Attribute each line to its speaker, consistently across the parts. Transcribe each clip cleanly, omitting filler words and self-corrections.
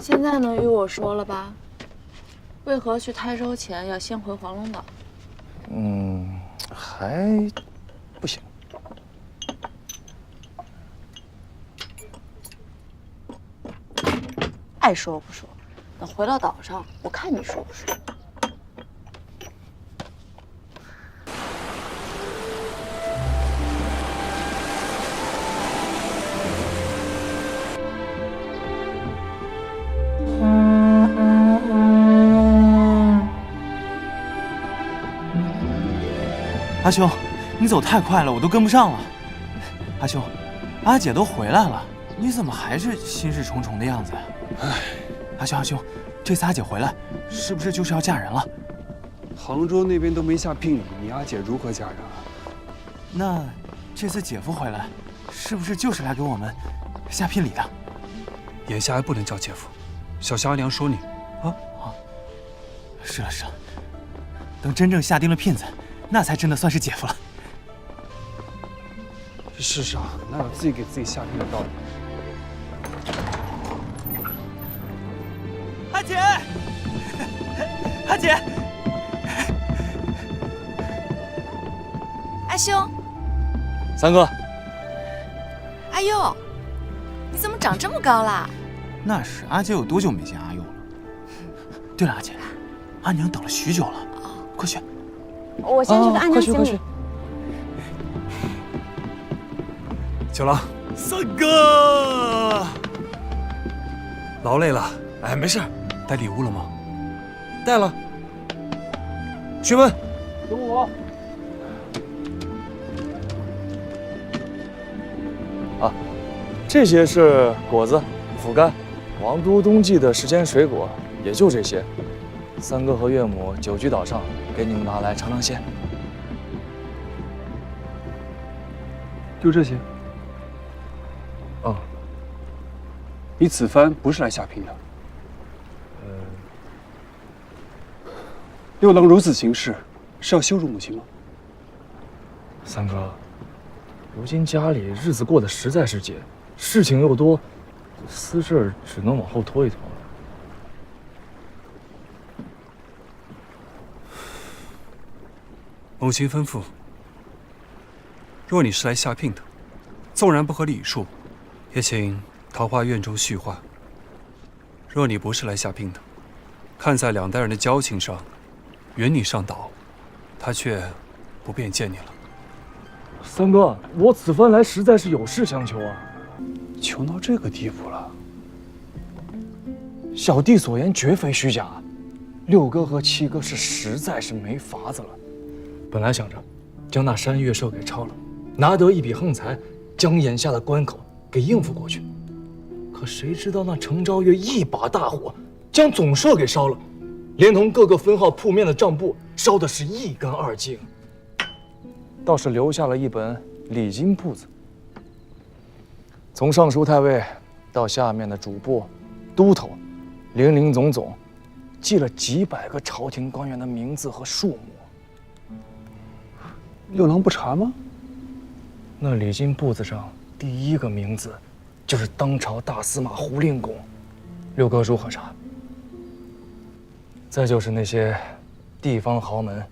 Speaker 1: 现在能与我说了吧？为何去台州前要先回黄龙岛？
Speaker 2: 还不行。
Speaker 1: 爱说不说，等回到岛上，我看你说不说。
Speaker 3: 阿兄，你走太快了，我都跟不上了。阿兄，阿姐都回来了，你怎么还是心事重重的样子呀？哎，阿兄，这次阿姐回来，是不是就是要嫁人了？
Speaker 4: 杭州那边都没下聘礼，你阿姐如何嫁人啊？
Speaker 3: 那这次姐夫回来，是不是就是来给我们下聘礼的？
Speaker 4: 眼下还不能叫姐夫，小霞娘说你啊。
Speaker 3: 是了，等真正下定了聘子，那才真的算是姐夫了。
Speaker 4: 这世上哪有自己给自己下聘的道理？
Speaker 3: 阿姐，阿姐，
Speaker 1: 阿兄，
Speaker 2: 三哥，
Speaker 1: 阿佑，你怎么长这么高啦？
Speaker 3: 那是阿姐有多久没见阿佑了？对了，阿姐，阿娘等了许久了，快去。
Speaker 5: 我先去给阿娘行礼。
Speaker 4: 九郎，
Speaker 3: 三哥，
Speaker 4: 劳累了。
Speaker 3: 哎，没事。
Speaker 4: 带礼物了吗？
Speaker 3: 带了。询问。
Speaker 4: 等我。
Speaker 2: 这些是果子、腐干，王都冬季的时间水果也就这些。三哥和岳母久居岛上，给你们拿来尝尝鲜。
Speaker 4: 就这些。
Speaker 2: 哦，
Speaker 4: 你此番不是来下聘的。六郎如此行事，是要羞辱母亲吗？
Speaker 2: 三哥，如今家里日子过得实在是紧，事情又多，私事只能往后拖一拖了。
Speaker 4: 母亲吩咐，若你是来下聘的，纵然不合礼数，也请桃花院中叙话。若你不是来下聘的，看在两代人的交情上，允你上岛，他却不便见你了。
Speaker 2: 三哥，我此番来实在是有事相求啊！
Speaker 4: 穷到这个地步了，
Speaker 2: 小弟所言绝非虚假，六哥和七哥是实在是没法子了。本来想着将那山岳社给抄了，拿得一笔横财，将眼下的关口给应付过去。可谁知道那程昭月一把大火，将总社给烧了，连同各个分号铺面的账簿烧的是一干二净，倒是留下了一本礼金簿子。从尚书太尉到下面的主簿、都头，零零总总，记了几百个朝廷官员的名字和数目。
Speaker 4: 六郎不查吗？
Speaker 2: 那礼金簿子上第一个名字，就是当朝大司马胡令公。六哥如何查？再就是那些地方豪门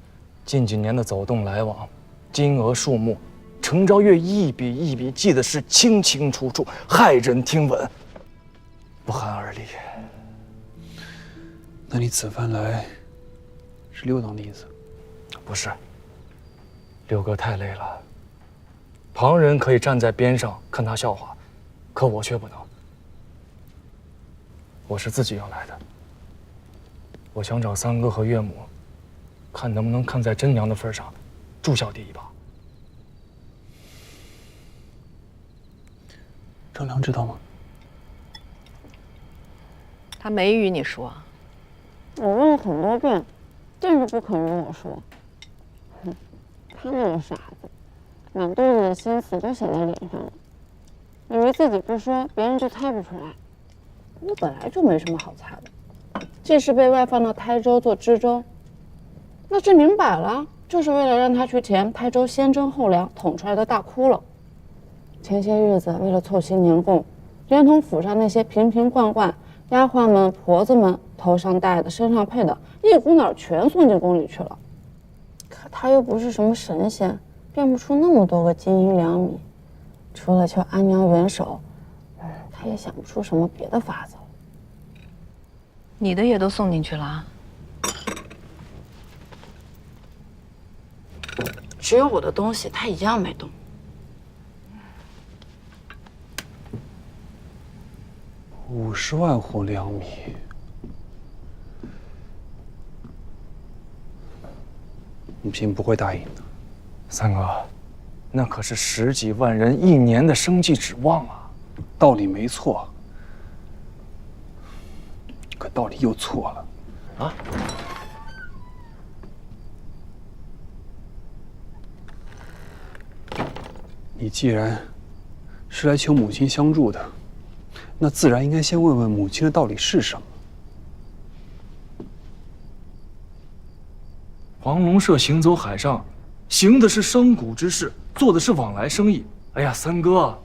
Speaker 2: 近几年的走动来往，金额数目，程昭月一笔一笔记得是清清楚楚，骇人听闻，不寒而栗。
Speaker 4: 那你此番来，是六郎的意思？
Speaker 2: 不是，六哥太累了。旁人可以站在边上看他笑话，可我却不能。我是自己要来的。我想找三哥和岳母，看能不能看在真娘的份上，助小弟一把。
Speaker 4: 张良知道吗？
Speaker 5: 他没与你说。
Speaker 6: 我问了很多遍，就是不肯与我说。哼，他那个傻子，满肚子的心思都写在脸上了，以为自己不说，别人就猜不出来。
Speaker 1: 我本来就没什么好猜的，这是被外放到台州做知州，那这明摆了，就是为了让他去填台州先征后粮捅出来的大窟窿。前些日子为了凑新年贡，连同府上那些瓶瓶罐罐丫鬟们、婆子们头上戴的、身上配的，一股脑全送进宫里去了。可他又不是什么神仙，变不出那么多个金银两米，除了求安娘援手，他也想不出什么别的法子了。
Speaker 5: 你的也都送进去了啊？
Speaker 1: 只有我的东西，他一样没动。
Speaker 4: 50万户2米，母亲不会答应的。
Speaker 2: 三哥，那可是10几万人1年的生计指望啊！
Speaker 4: 道理没错，可道理又错了。
Speaker 2: 啊？
Speaker 4: 你既然是来求母亲相助的，那自然应该先问问母亲的道理是什么。
Speaker 2: 黄龙社行走海上，行的是商贾之事，做的是往来生意。哎呀，三哥，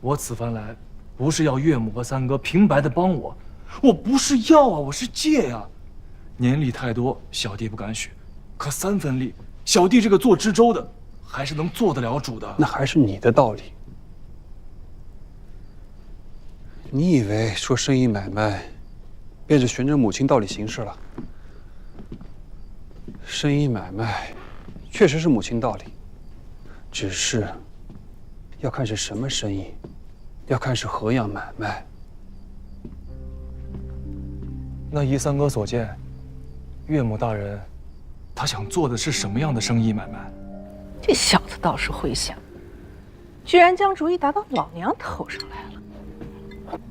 Speaker 2: 我此番来不是要岳母和三哥平白的帮我，我不是要啊，我是借呀。年力太多，小弟不敢许，可3分力，小弟这个做知州的，还是能做得了主的。
Speaker 4: 那还是你的道理。你以为说生意买卖，便是循着母亲道理行事了？生意买卖，确实是母亲道理，只是要看是什么生意，要看是何样买卖。
Speaker 2: 那依三哥所见，岳母大人，她想做的是什么样的生意买卖？
Speaker 5: 这小子倒是会想，居然将主意打到老娘头上来了。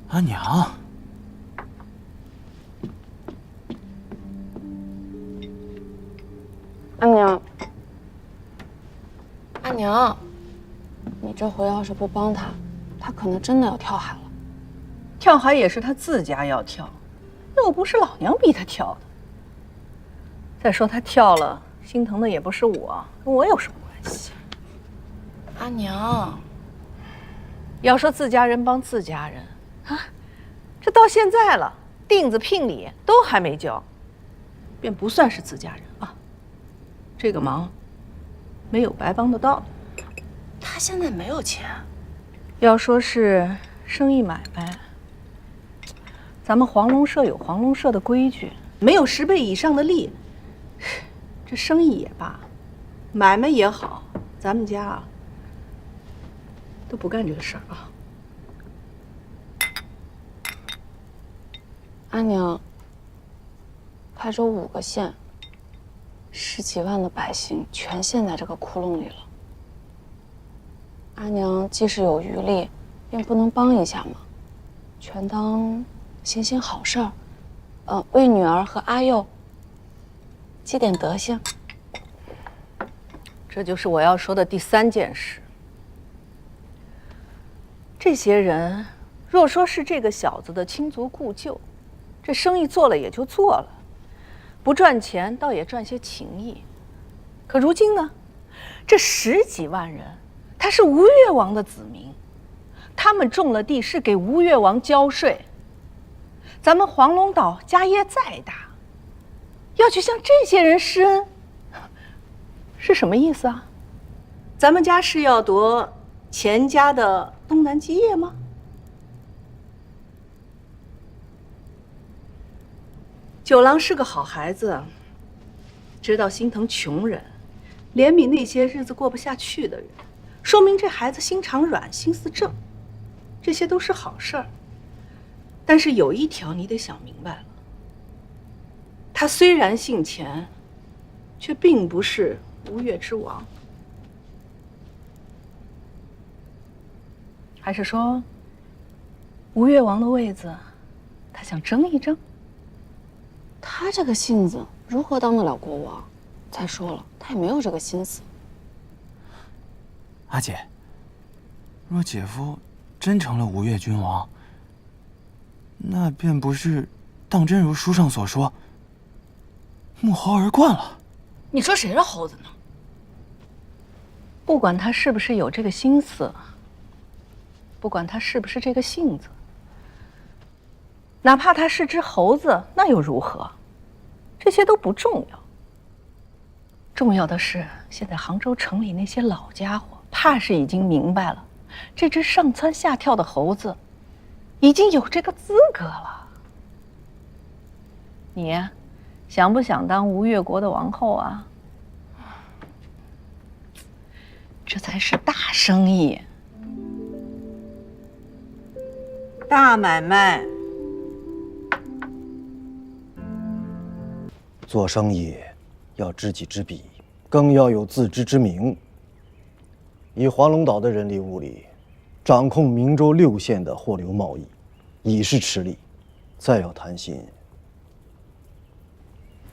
Speaker 3: 阿娘，
Speaker 1: 阿娘，阿娘，你这回要是不帮他，他可能真的要跳海了。
Speaker 5: 跳海也是他自家要跳，又不是老娘逼他跳的。再说他跳了，心疼的也不是我，跟我有什么关系？
Speaker 1: 阿娘，
Speaker 5: 要说自家人帮自家人啊，这到现在了，定子聘礼都还没交，便不算是自家人啊。这个忙没有白帮得到的。
Speaker 1: 他现在没有钱。
Speaker 5: 要说是生意买卖，咱们黄龙社有黄龙社的规矩，没有10倍以上的利，这生意也罢，买卖也好，咱们家啊都不干这个事儿啊。
Speaker 1: 阿娘，台州5个县，10几万的百姓全陷在这个窟窿里了。阿娘既是有余力，便不能帮一下吗？全当行行好事儿，为女儿和阿幼积点德行。
Speaker 5: 这就是我要说的第3件事。这些人若说是这个小子的亲族故旧，这生意做了也就做了，不赚钱倒也赚些情谊。可如今呢，这10几万人，他是吴越王的子民，他们种了地是给吴越王交税。咱们黄龙岛家业再大，要去向这些人施恩，是什么意思啊？咱们家是要夺钱家的东南基业吗？九郎是个好孩子，知道心疼穷人，怜悯那些日子过不下去的人，说明这孩子心肠软，心思正，这些都是好事儿。但是有一条你得想明白了，他虽然姓钱，却并不是吴越之王。还是说，吴越王的位子，他想争一争？
Speaker 1: 他这个性子如何当得了国王？再说了，他也没有这个心思。
Speaker 3: 阿姐，若姐夫真成了吴越君王，那便不是当真如书上所说，穆侯而冠了。
Speaker 1: 你说谁是猴子呢？
Speaker 5: 不管他是不是有这个心思，不管他是不是这个性子，哪怕他是只猴子，那又如何？这些都不重要。重要的是，现在杭州城里那些老家伙，怕是已经明白了，这只上蹿下跳的猴子，已经有这个资格了。你想不想当吴越国的王后啊？这才是大生意。
Speaker 7: 大买卖。
Speaker 8: 做生意要知己知彼，更要有自知之明。以黄龙岛的人力物力，掌控明州6县的货流贸易，已是吃力。再要贪心，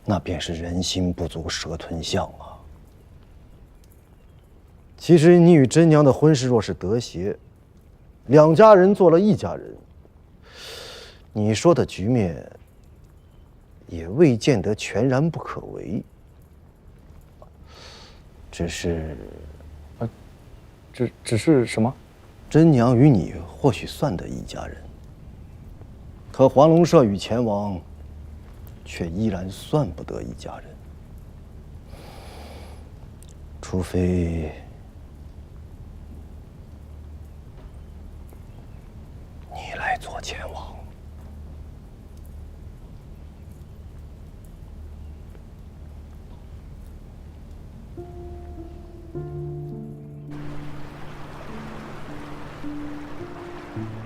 Speaker 8: 那便是人心不足蛇吞象啊。其实你与真娘的婚事若是得谐，2家人做了1家人，你说的局面也未见得全然不可为。只是，
Speaker 2: 只是什么？
Speaker 8: 真娘与你或许算得1家人，可黄龙社与前王却依然算不得1家人。除非你来做前王。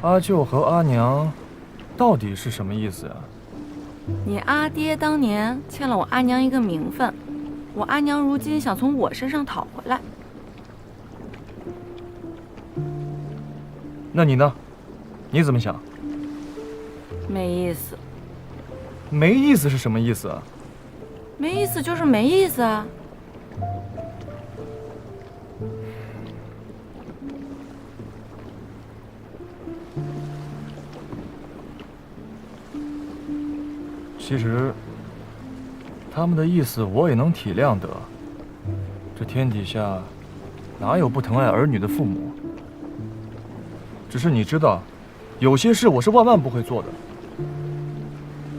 Speaker 2: 阿舅和阿娘到底是什么意思呀？
Speaker 9: 你阿爹当年欠了我阿娘一个名分，我阿娘如今想从我身上讨回来。
Speaker 2: 那你呢？你怎么想？
Speaker 9: 没意思。
Speaker 2: 没意思是什么意思啊？
Speaker 9: 没意思就是没意思啊。
Speaker 2: 其实，他们的意思我也能体谅得。这天底下，哪有不疼爱儿女的父母？只是你知道，有些事我是万万不会做的。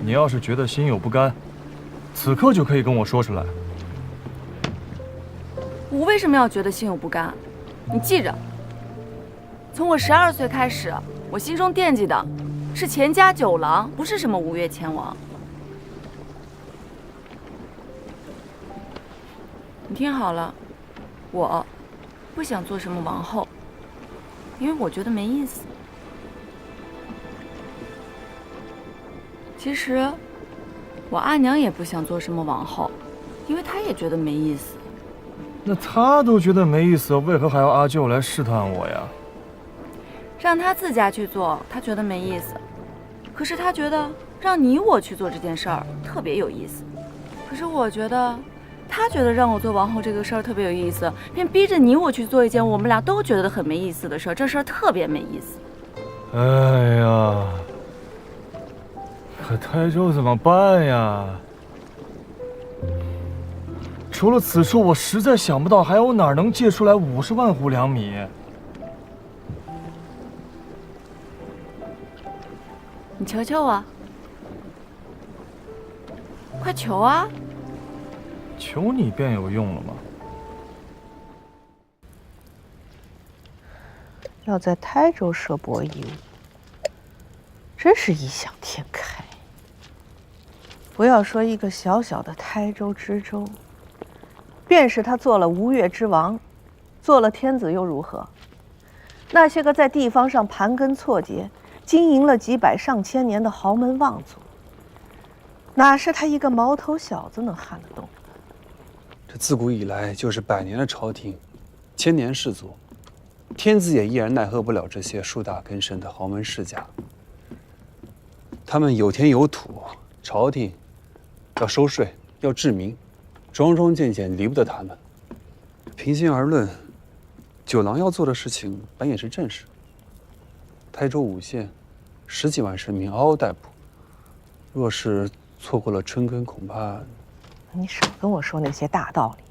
Speaker 2: 你要是觉得心有不甘，此刻就可以跟我说出来。
Speaker 9: 我为什么要觉得心有不甘？你记着，从我12岁开始，我心中惦记的是钱家9郎，不是什么吴越前王。你听好了，我不想做什么王后，因为我觉得没意思。其实，我阿娘也不想做什么王后，因为她也觉得没意思。
Speaker 2: 那他都觉得没意思，为何还要阿舅来试探我呀？
Speaker 9: 让他自家去做，他觉得没意思；可是他觉得让你我去做这件事儿特别有意思。可是我觉得。他觉得让我做王后这个事儿特别有意思，便逼着你我去做一件我们俩都觉得很没意思的事儿，这事儿特别没意思。
Speaker 2: 哎呀，可台州怎么办呀？除了此处，我实在想不到还有哪儿能借出来50万斛粮米。
Speaker 9: 你求求我，快求啊！
Speaker 2: 求你便有用了吗？
Speaker 5: 要在台州设博弈屋，真是异想天开。不要说一个小小的台州知州，便是他做了吴越之王，做了天子又如何？那些个在地方上盘根错节、经营了几百上千年的豪门望族，哪是他一个毛头小子能撼得动？
Speaker 4: 这自古以来就是100年的朝廷，1000年士族，天子也依然奈何不了这些树大根深的豪门世家。他们有田有土，朝廷要收税，要治民，桩桩件件离不得他们。平心而论，9郎要做的事情本也是正事。台州5县10几万生民嗷嗷待哺，若是错过了春耕，恐怕……
Speaker 5: 你少跟我说那些大道理。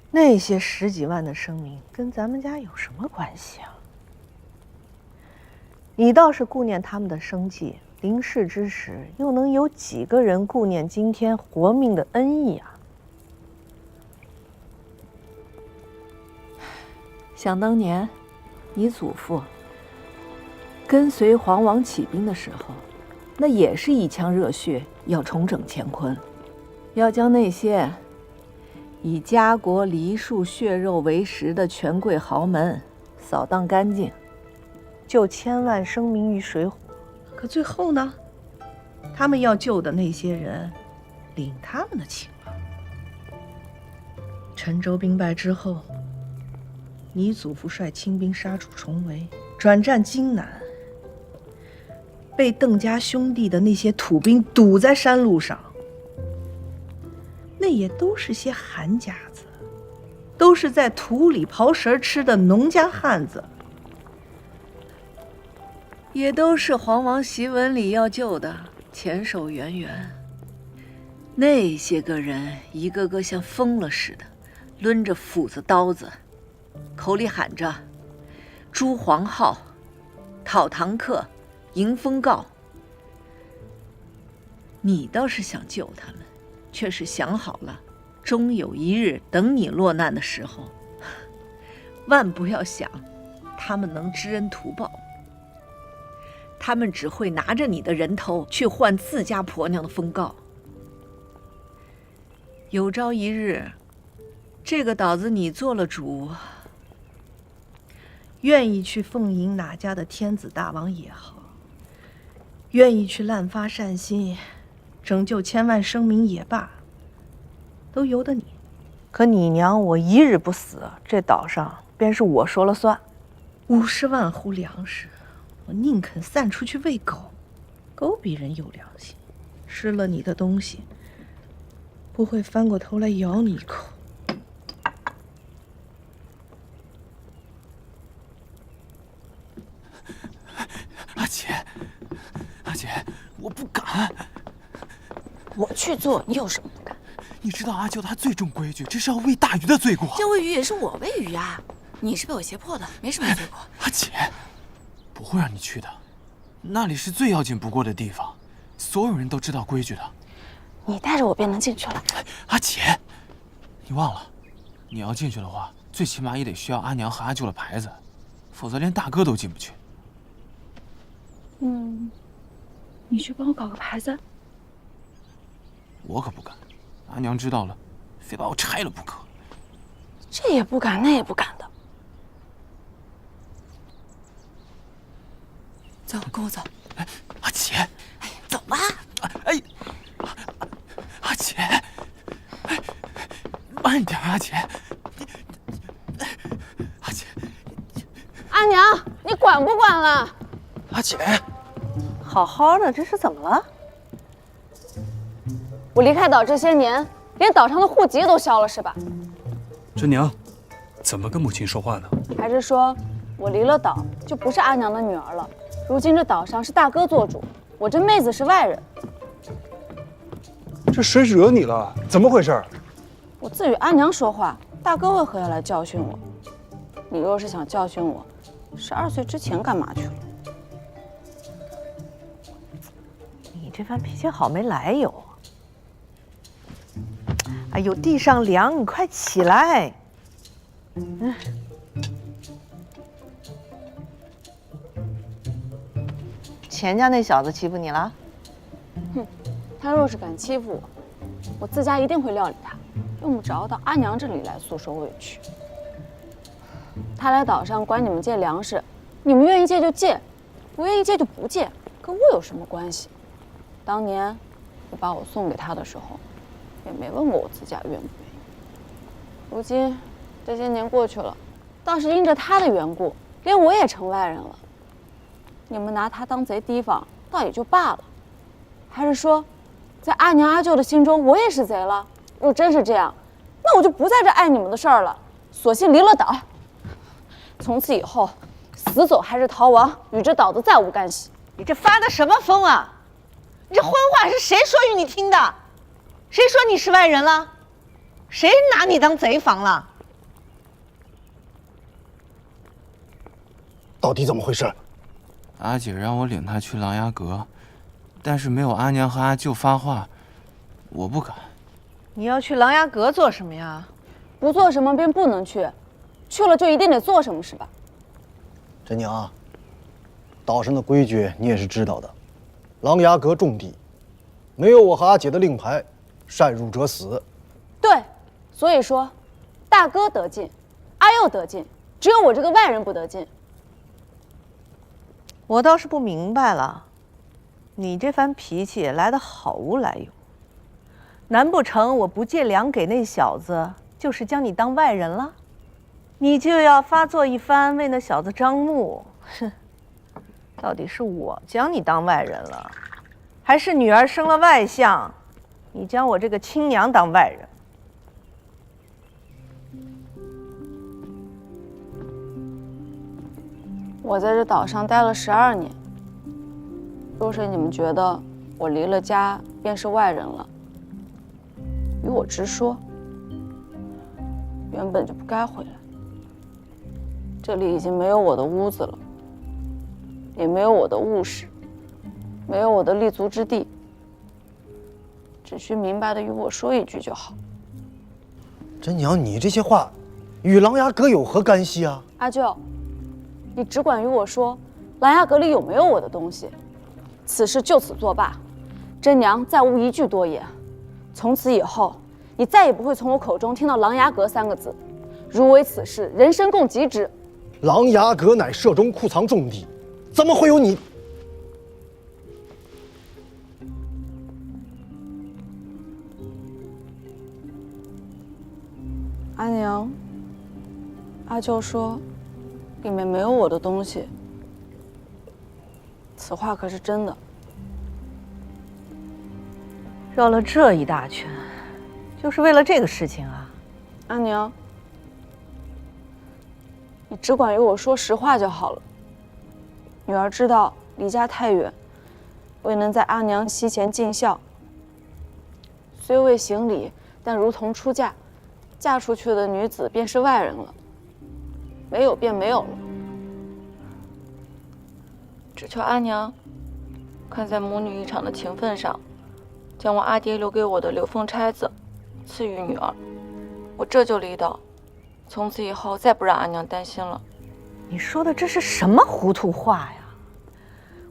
Speaker 5: 那些10几万的生民跟咱们家有什么关系啊？你倒是顾念他们的生计，临事之时，又能有几个人顾念今天活命的恩义啊？想当年，你祖父跟随黄王起兵的时候，那也是一腔热血，要重整乾坤，要将那些以家国梨树血肉为食的权贵豪门扫荡干净，救千万生民于水火。可最后呢，他们要救的那些人，领他们的情了。陈州兵败之后，你祖父率清兵杀出重围，转战荆南，被邓家兄弟的那些土兵堵在山路上。那也都是些寒家子，都是在土里刨食吃的农家汉子，也都是黄王檄文里要救的前守圆圆。那些个人一个个像疯了似的，抡着斧子刀子，口里喊着诛黄皓、讨唐克、迎风告。你倒是想救他们，却是想好了，终有一日等你落难的时候，万不要想他们能知恩图报，他们只会拿着你的人头去换自家婆娘的封告。有朝一日，这个岛子你做了主，愿意去奉迎哪家的天子大王也好，愿意去滥发善心拯救千万生民也罢，都由得你。可你娘我一日不死，这岛上便是我说了算。50万斛粮食，我宁肯散出去喂狗，狗比人有良心，吃了你的东西，不会翻过头来咬你一口。
Speaker 3: 阿姐，阿姐，我不敢。
Speaker 1: 我去做，你有什么不敢？
Speaker 3: 你知道阿舅他最重规矩，这是要喂大鱼的罪过。
Speaker 1: 这喂鱼也是我喂鱼啊，你是被我胁迫的，没什么罪过。
Speaker 3: 阿姐，不会让你去的，那里是最要紧不过的地方，所有人都知道规矩的。
Speaker 1: 你带着我便能进去了。
Speaker 3: 阿姐，你忘了，你要进去的话，最起码也得需要阿娘和阿舅的牌子，否则连大哥都进不去。
Speaker 1: 你去帮我搞个牌子。
Speaker 3: 我可不敢，阿娘知道了，非把我拆了不可。
Speaker 1: 这也不敢，那也不敢的。走，跟我走。
Speaker 3: 哎，阿姐，
Speaker 1: 哎，走吧。
Speaker 3: 哎，阿姐，哎，慢点，阿姐。阿姐，
Speaker 1: 阿娘，你管不管了？
Speaker 3: 阿姐，
Speaker 5: 好好的，这是怎么了？
Speaker 1: 我离开岛这些年，连岛上的户籍都消了是吧？
Speaker 4: 真娘，怎么跟母亲说话呢？
Speaker 1: 还是说我离了岛就不是阿娘的女儿了？如今这岛上是大哥做主，我这妹子是外人。
Speaker 2: 这谁惹你了？怎么回事？
Speaker 1: 我自与阿娘说话，大哥为何要来教训我？你若是想教训我，12岁之前干嘛去了？
Speaker 5: 你这番脾气好没来由。哎呦，地上凉，你快起来。钱家那小子欺负你了？
Speaker 1: 哼，他若是敢欺负我，我自家一定会料理他，用不着到阿娘这里来诉说委屈。他来岛上管你们借粮食，你们愿意借就借，不愿意借就不借，跟我有什么关系？当年你把我送给他的时候，也没问过我自家愿不愿意。如今这些年过去了，倒是因着他的缘故，连我也成外人了。你们拿他当贼提防，倒也就罢了，还是说，在阿娘阿舅的心中，我也是贼了？若真是这样，那我就不在这碍你们的事儿了，索性离了岛。从此以后，死走还是逃亡，与这岛子再无干系。
Speaker 5: 你这发的什么疯啊？你这荤话是谁说与你听的？谁说你是外人了？谁拿你当贼防了？
Speaker 8: 到底怎么回事？
Speaker 3: 阿姐让我领她去琅琊阁，但是没有阿娘和阿舅发话，我不敢。
Speaker 5: 你要去琅琊阁做什么呀？
Speaker 1: 不做什么便不能去，去了就一定得做什么，是吧？
Speaker 8: 真娘，岛上的规矩你也是知道的，琅琊阁重地，没有我和阿姐的令牌，擅入者死。
Speaker 1: 对，所以说，大哥得进，阿佑得进，只有我这个外人不得进。
Speaker 5: 我倒是不明白了，你这番脾气来得好无来由。难不成我不借粮给那小子，就是将你当外人了？你就要发作一番为那小子张目？哼，到底是我将你当外人了，还是女儿生了外相，你将我这个亲娘当外人？
Speaker 1: 我在这岛上待了12年，若是你们觉得我离了家便是外人了，与我直说，原本就不该回来。这里已经没有我的屋子了，也没有我的务实，没有我的立足之地，只需明白的与我说一句就好。
Speaker 8: 真娘，你这些话与琅琊阁有何干系啊？
Speaker 1: 阿舅，你只管与我说，琅琊阁里有没有我的东西？此事就此作罢，真娘再无一句多言。从此以后，你再也不会从我口中听到琅琊阁3个字。如为此事，人身共极之。
Speaker 8: 琅琊阁乃社中库藏重地，怎么会有你？
Speaker 1: 阿娘，阿舅说，里面没有我的东西。此话可是真的。
Speaker 5: 绕了这一大圈，就是为了这个事情啊？
Speaker 1: 阿娘，你只管与我说实话就好了。女儿知道离家太远，未能在阿娘膝前尽孝，虽未行礼，但如同出嫁，嫁出去的女子便是外人了，没有便没有了。只求阿娘看在母女一场的情分上，将我阿爹留给我的刘凤钗子赐予女儿，我这就离岛，从此以后再不让阿娘担心了。
Speaker 5: 你说的这是什么糊涂话呀？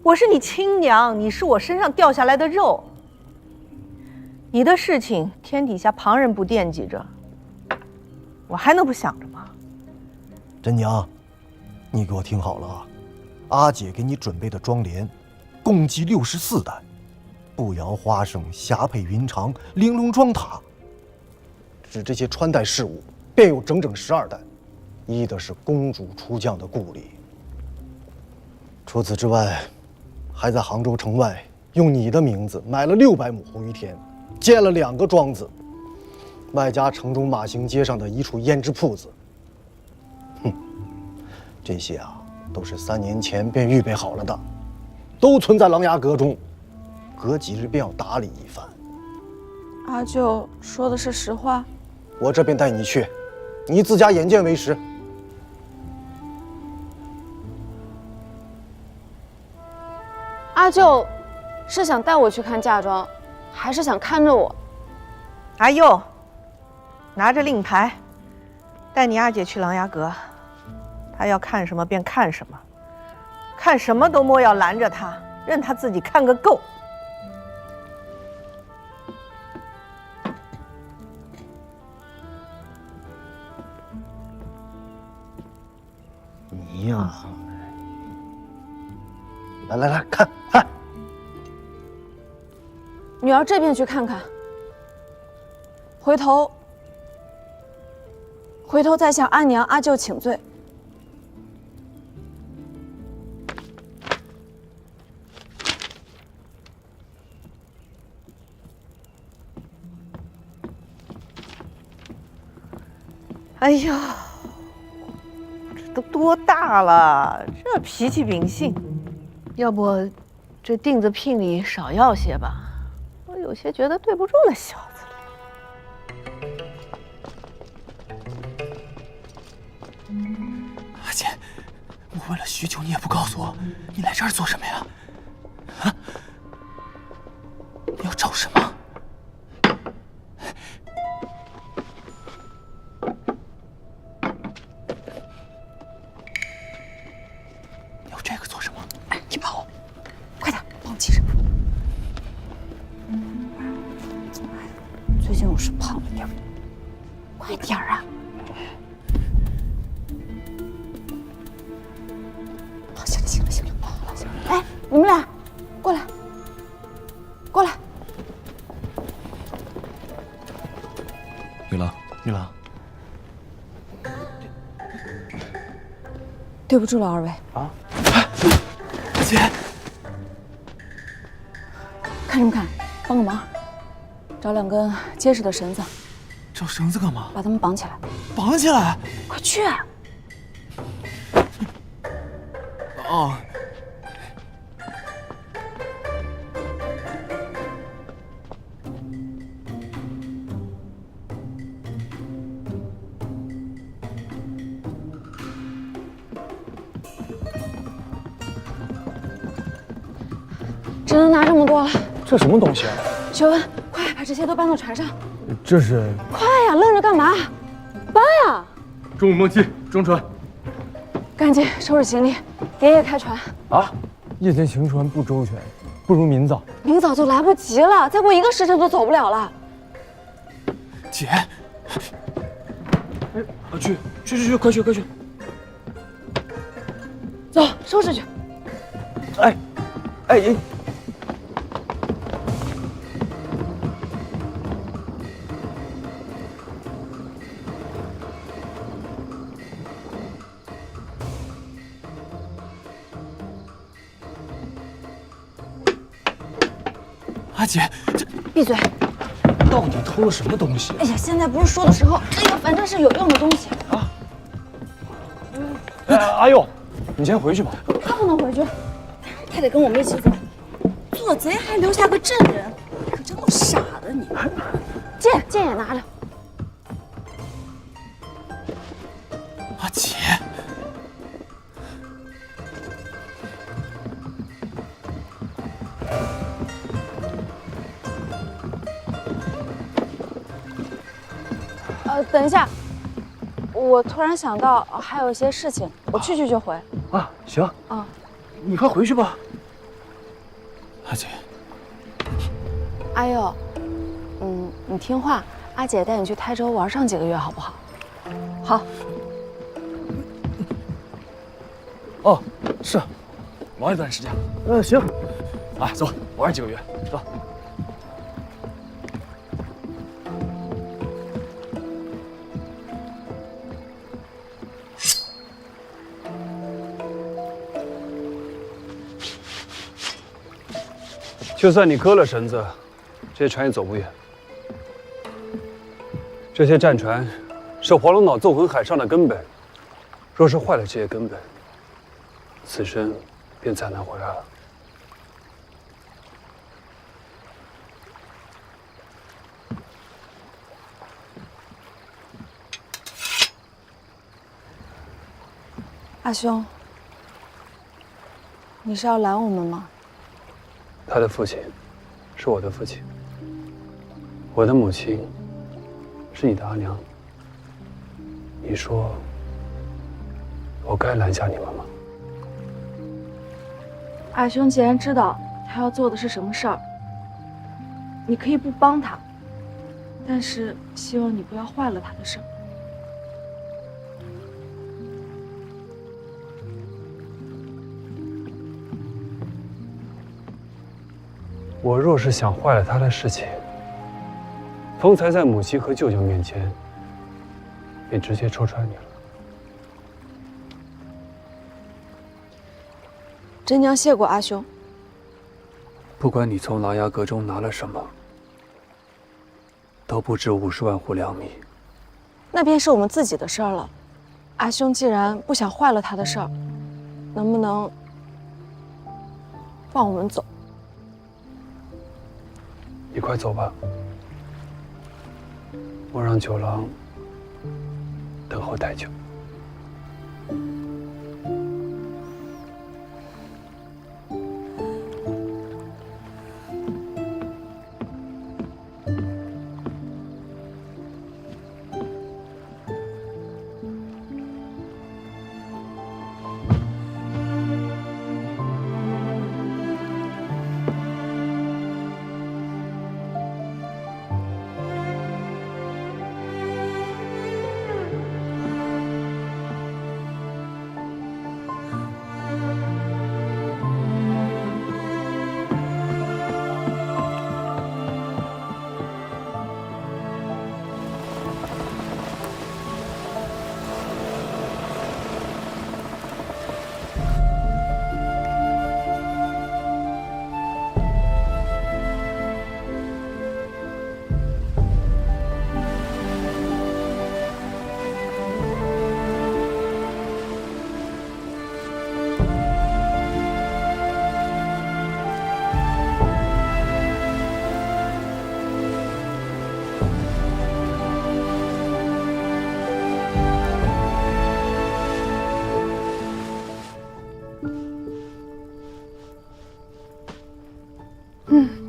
Speaker 5: 我是你亲娘，你是我身上掉下来的肉。你的事情天底下旁人不惦记着，我还能不想着吗？
Speaker 8: 真娘，你给我听好了啊！阿姐给你准备的妆奁，共计64担，步摇花生，霞帔云裳，玲珑妆塔。只这些穿戴饰物，便有整整12担，依的是公主出嫁的故例。除此之外，还在杭州城外用你的名字买了600亩红玉田，建了2个庄子，外加城中马行街上的一处胭脂铺子。哼，这些啊，都是3年前便预备好了的，都存在琅琊阁中，隔几日便要打理一番。
Speaker 1: 阿舅说的是实话？
Speaker 8: 我这便带你去，你自家眼见为实。
Speaker 1: 阿舅是想带我去看嫁妆，还是想看着我？
Speaker 5: 阿佑，拿着令牌，带你阿姐去琅琊阁，她要看什么便看什么，看什么都莫要拦着她，任她自己看个够。
Speaker 8: 你呀，来，看。
Speaker 1: 女儿这边去看看，回头再向阿娘、阿舅请罪。
Speaker 5: 哎呀，这都多大了，这脾气秉性，要不这定子聘礼少要些吧？我有些觉得对不住那小子了。
Speaker 3: 阿姐，为了许久，你也不告诉我，你来这儿做什么呀？啊？你要找什么？你要这个做什么？
Speaker 1: 哎，你帮我，快点帮我系上。最近我是胖了点儿，快点儿啊！行了，哎，你们俩过来，过来。
Speaker 2: 女郎，
Speaker 3: 女郎，
Speaker 1: 对不住了，二位。
Speaker 3: 啊，姐，
Speaker 1: 看什么看？帮个忙，找2根结实的绳子，
Speaker 3: 找绳子干嘛？
Speaker 1: 把他们绑起来。
Speaker 3: 绑起来？
Speaker 1: 快去！
Speaker 3: 哦。
Speaker 1: 只能拿这么多了。
Speaker 2: 这什么东西啊？
Speaker 1: 学文，快把这些都搬到船上！
Speaker 2: 这是
Speaker 1: 快呀，愣着干嘛？搬呀！
Speaker 2: 中午梦溪中船。
Speaker 1: 赶紧收拾行李，连夜开船。
Speaker 2: 啊！夜间行船不周全，不如明早。
Speaker 1: 明早就来不及了，再过1个时辰都走不了了。
Speaker 3: 姐，
Speaker 2: 哎，去，快去！
Speaker 1: 走，收拾去。
Speaker 2: 哎。
Speaker 3: 阿姐，这
Speaker 1: 闭嘴！
Speaker 2: 到底偷了什么东西？
Speaker 1: 哎呀，现在不是说的时候。哎呀，反正是有用的东西
Speaker 2: 啊！哎，阿佑，你先回去吧。
Speaker 1: 他不能回去，他得跟我们一起走。做贼还留下个证人，可真够傻的你！剑也拿着。
Speaker 3: 阿姐，
Speaker 1: 等一下，我突然想到还有一些事情，我去就回。
Speaker 2: 啊，行
Speaker 1: 啊，
Speaker 2: 你快回去吧。
Speaker 3: 阿姐，
Speaker 1: 阿佑，你听话，阿姐带你去台州玩上几个月，好不好？好。
Speaker 2: 哦，是，玩一段时间。行。哎，走，玩几个月，走。
Speaker 4: 就算你割了绳子，这些船也走不远。这些战船是黄龙岛纵横海上的根本，若是坏了这些根本，此生便再难回来了。
Speaker 1: 阿兄，你是要拦我们吗？
Speaker 4: 他的父亲是我的父亲，我的母亲是你的阿娘。你说我该拦下你们吗？
Speaker 1: 阿兄既然知道他要做的是什么事儿，你可以不帮他，但是希望你不要坏了他的事儿。
Speaker 4: 我若是想坏了他的事情，方才在母亲和舅舅面前，便直接戳穿你了。
Speaker 1: 真娘谢过阿兄。
Speaker 4: 不管你从琅琊阁中拿了什么，都不值50万户粮米。
Speaker 1: 那便是我们自己的事儿了。阿兄既然不想坏了他的事儿，能不能放我们走？
Speaker 4: 你快走吧，我让九郎等候太久。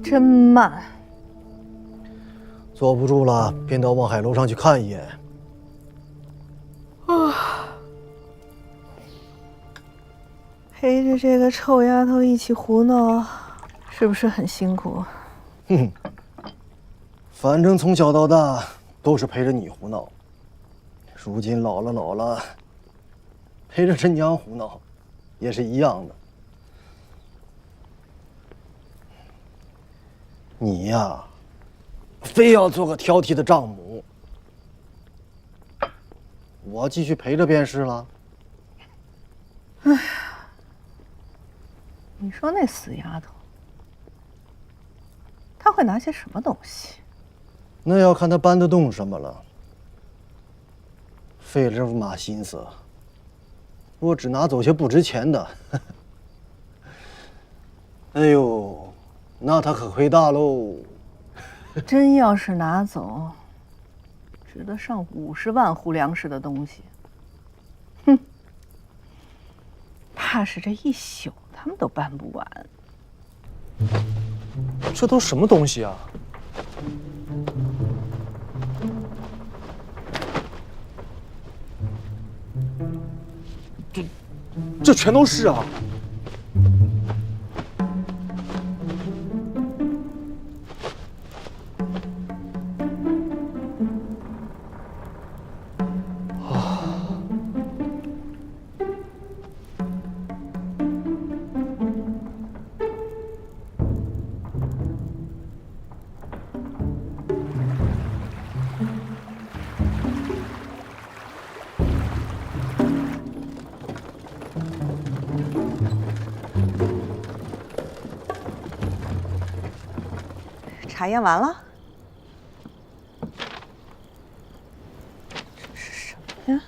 Speaker 5: 真慢。
Speaker 8: 坐不住了，便到望海楼上去看一眼。
Speaker 5: 陪着这个臭丫头一起胡闹，是不是很辛苦？
Speaker 8: 反正从小到大都是陪着你胡闹，如今老了，陪着陈娘胡闹，也是一样的。你呀，非要做个挑剔的丈母，我继续陪着便是了。
Speaker 5: 你说那死丫头，她会拿些什么东西？
Speaker 8: 那要看他搬得动什么了。费了这副马心思，我只拿走些不值钱的。哎呦，那他可亏大喽！
Speaker 5: 真要是拿走，值得上50万户粮食的东西，怕是这一宿他们都搬不完。
Speaker 2: 这都什么东西啊？这全都是啊！
Speaker 5: 查验完了，这是什么呀？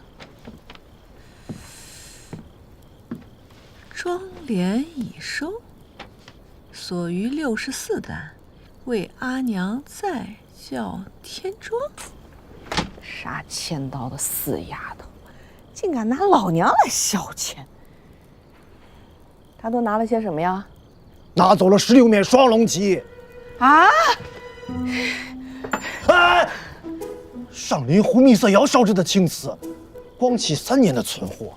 Speaker 10: 庄帘已收，所余64担，为阿娘再教添庄。
Speaker 5: 杀千刀的死丫头，竟敢拿老娘来消遣！他都拿了些什么呀？
Speaker 8: 拿走了16面双龙旗。
Speaker 5: 啊！
Speaker 8: 哎，上林湖秘色窑烧制的青瓷，光期3年的存货，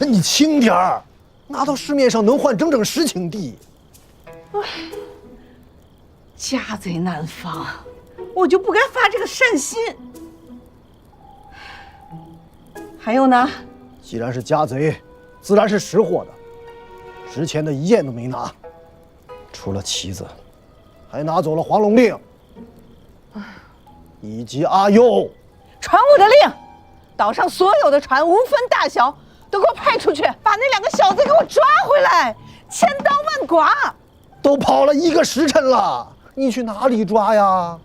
Speaker 8: 你轻点儿，拿到市面上能换整整10顷地。
Speaker 5: 家贼难防，我就不该发这个善心。还有呢？
Speaker 8: 既然是家贼，自然是识货的，值钱的一件都没拿，除了旗子。还拿走了黄龙令，以及阿佑
Speaker 5: 传我的令，岛上所有的船无分大小，都给我派出去，把那2个小子给我抓回来，千刀万剐。
Speaker 8: 都跑了1个时辰了，你去哪里抓呀？